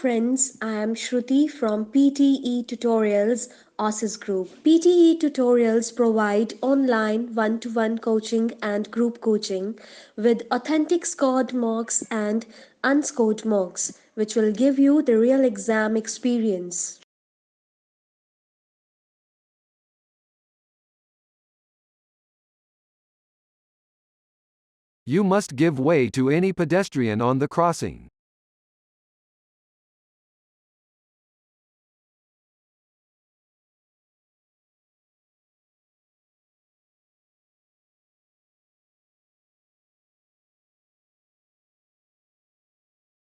friends, I am Shruti from PTE Tutorials OSIS Group. PTE Tutorials provide online one-to-one coaching and group coaching with authentic scored mocks and unscored mocks, which will give you the real exam experience. You must give way to any pedestrian on the crossing.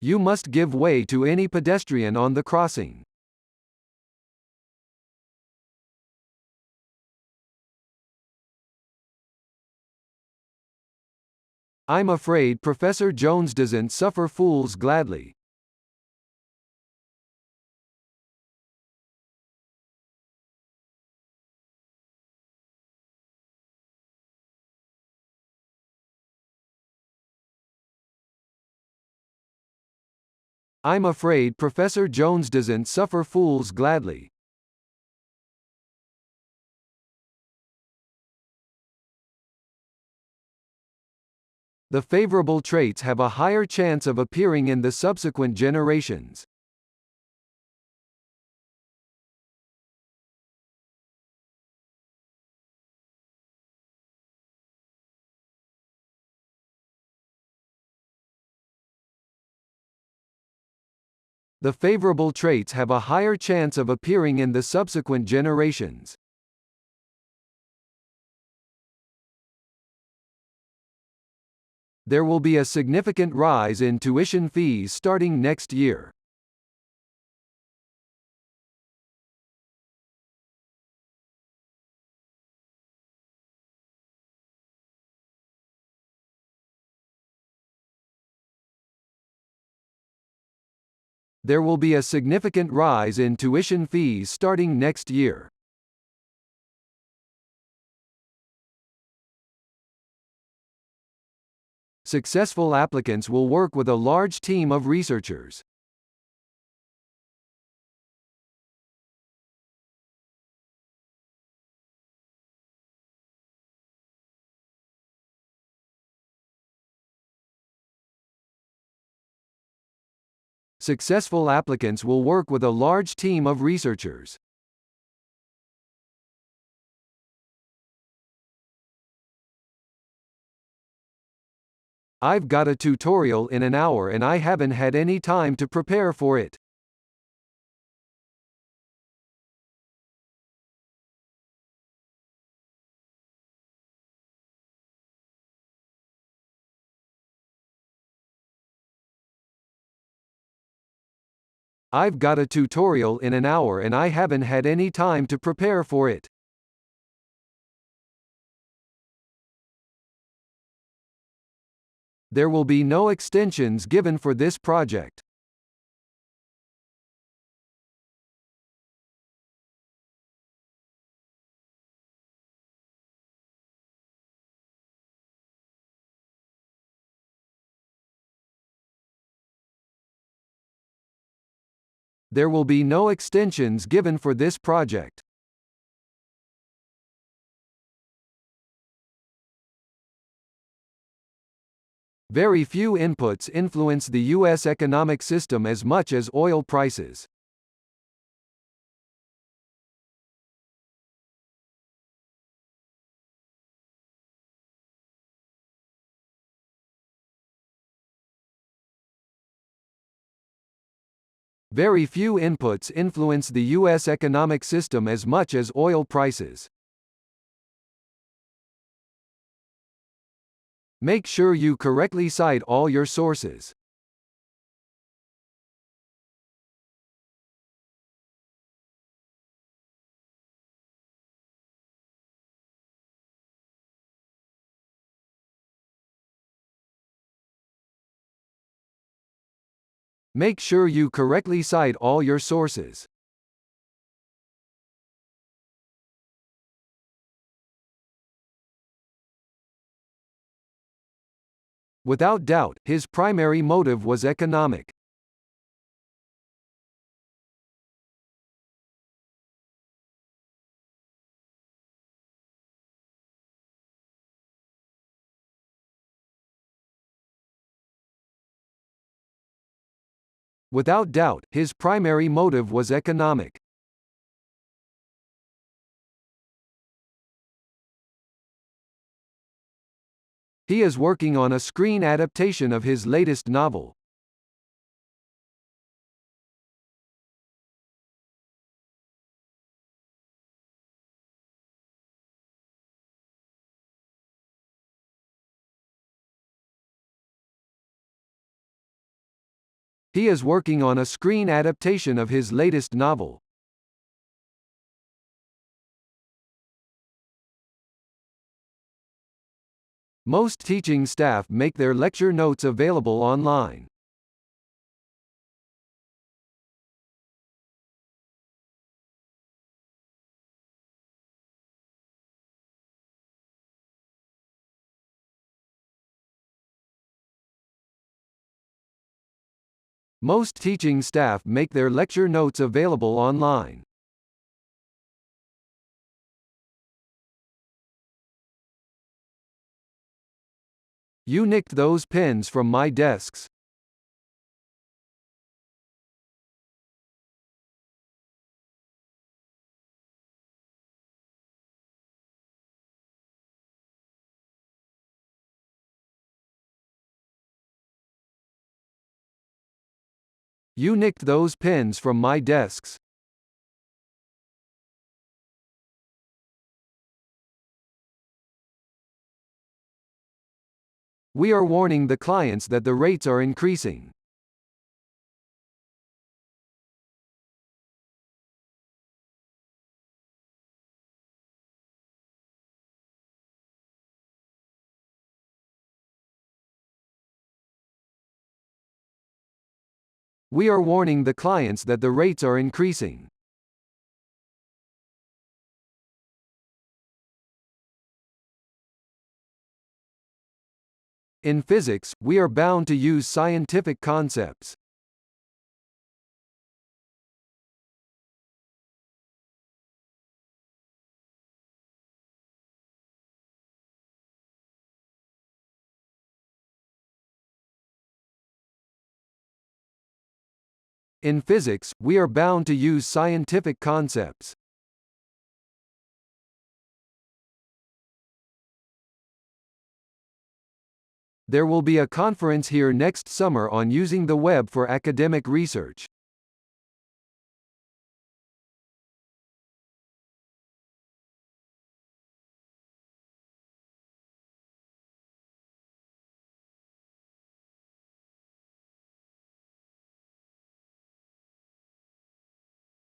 You must give way to any pedestrian on the crossing. I'm afraid Professor Jones doesn't suffer fools gladly. I'm afraid Professor Jones doesn't suffer fools gladly. The favorable traits have a higher chance of appearing in the subsequent generations. The favorable traits have a higher chance of appearing in the subsequent generations. There will be a significant rise in tuition fees starting next year. There will be a significant rise in tuition fees starting next year. Successful applicants will work with a large team of researchers. Successful applicants will work with a large team of researchers. I've got a tutorial in an hour and I haven't had any time to prepare for it. I've got a tutorial in an hour and I haven't had any time to prepare for it. There will be no extensions given for this project. There will be no extensions given for this project. Very few inputs influence the U.S. economic system as much as oil prices. Very few inputs influence the U.S. economic system as much as oil prices. Make sure you correctly cite all your sources. Make sure you correctly cite all your sources. Without doubt, his primary motive was economic. Without doubt, his primary motive was economic. He is working on a screen adaptation of his latest novel. He is working on a screen adaptation of his latest novel. Most teaching staff make their lecture notes available online. Most teaching staff make their lecture notes available online. You nicked those pens from my desks. You nicked those pens from my desks. We are warning the clients that the rates are increasing. We are warning the clients that the rates are increasing. In physics, we are bound to use scientific concepts. In physics, we are bound to use scientific concepts. There will be a conference here next summer on using the web for academic research.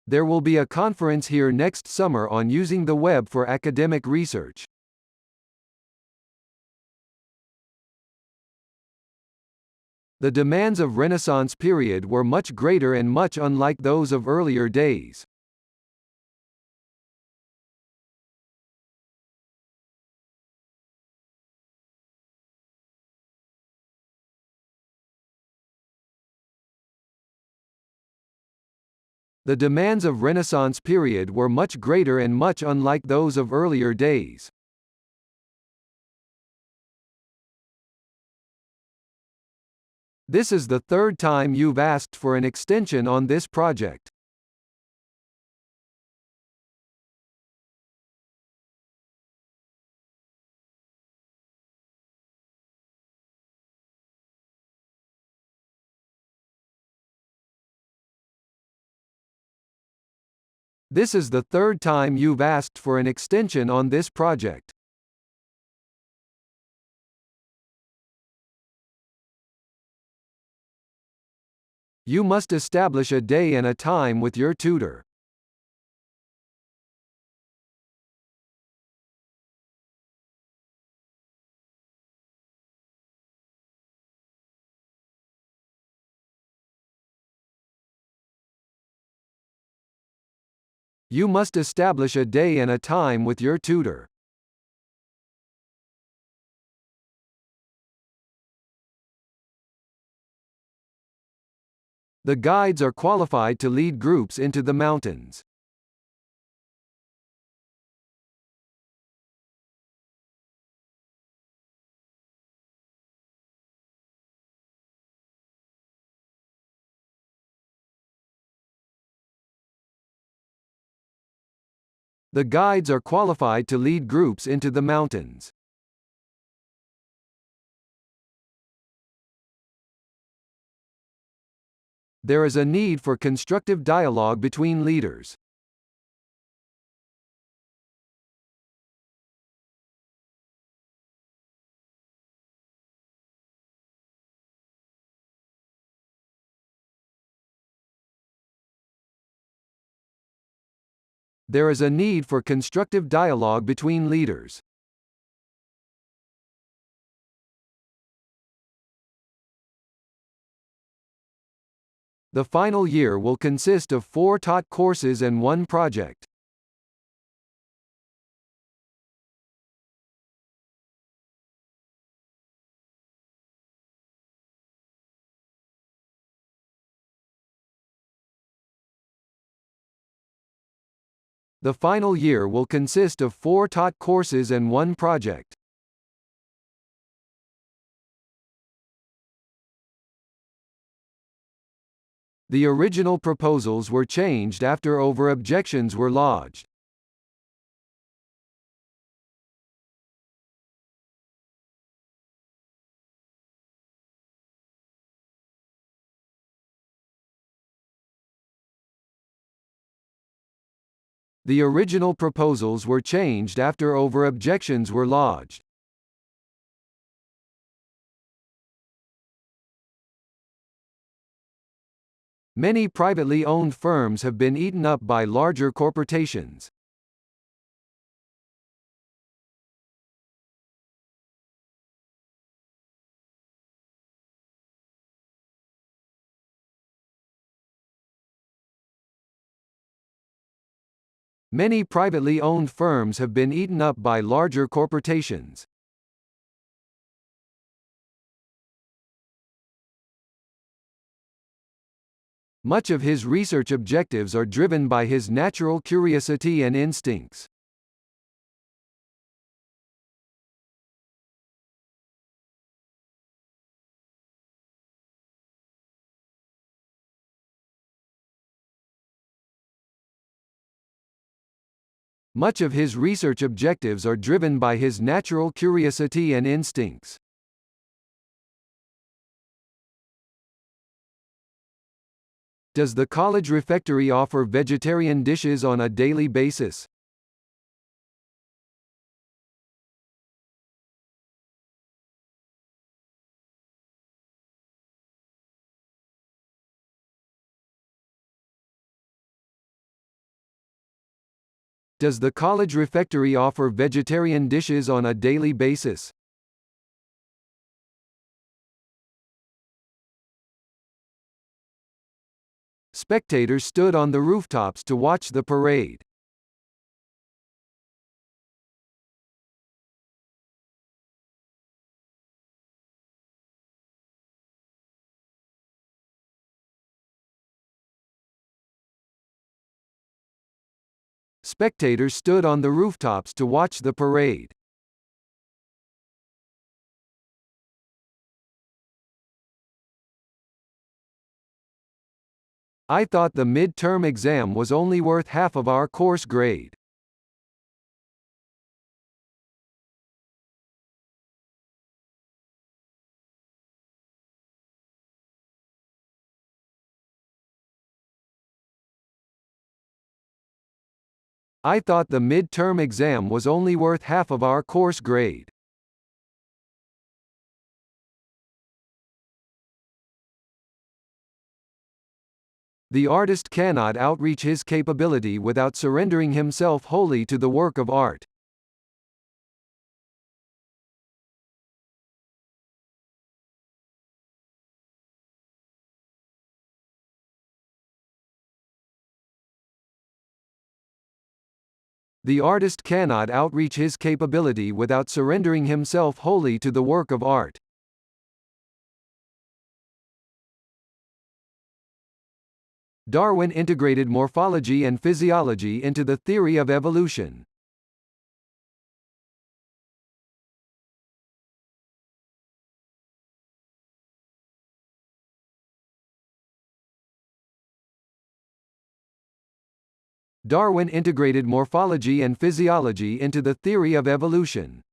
There will be a conference here next summer on using the web for academic research. The demands of Renaissance period were much greater and much unlike those of earlier days. The demands of Renaissance period were much greater and much unlike those of earlier days. This is the third time you've asked for an extension on this project. This is the third time you've asked for an extension on this project. You must establish a day and a time with your tutor. You must establish a day and a time with your tutor. The guides are qualified to lead groups into the mountains. The guides are qualified to lead groups into the mountains. There is a need for constructive dialogue between leaders. There is a need for constructive dialogue between leaders. The final year will consist of 4 taught courses and 1 project. The final year will consist of 4 taught courses and 1 project. The original proposals were changed after objections were lodged. The original proposals were changed after objections were lodged. Many privately owned firms have been eaten up by larger corporations. Many privately owned firms have been eaten up by larger corporations. Much of his research objectives are driven by his natural curiosity and instincts. Much of his research objectives are driven by his natural curiosity and instincts. Does the college refectory offer vegetarian dishes on a daily basis? Does the college refectory offer vegetarian dishes on a daily basis? Spectators stood on the rooftops to watch the parade. Spectators stood on the rooftops to watch the parade. I thought the mid-term exam was only worth half of our course grade. I thought the mid-term exam was only worth half of our course grade. The artist cannot outreach his capability without surrendering himself wholly to the work of art. The artist cannot outreach his capability without surrendering himself wholly to the work of art. Darwin integrated morphology and physiology into the theory of evolution. Darwin integrated morphology and physiology into the theory of evolution.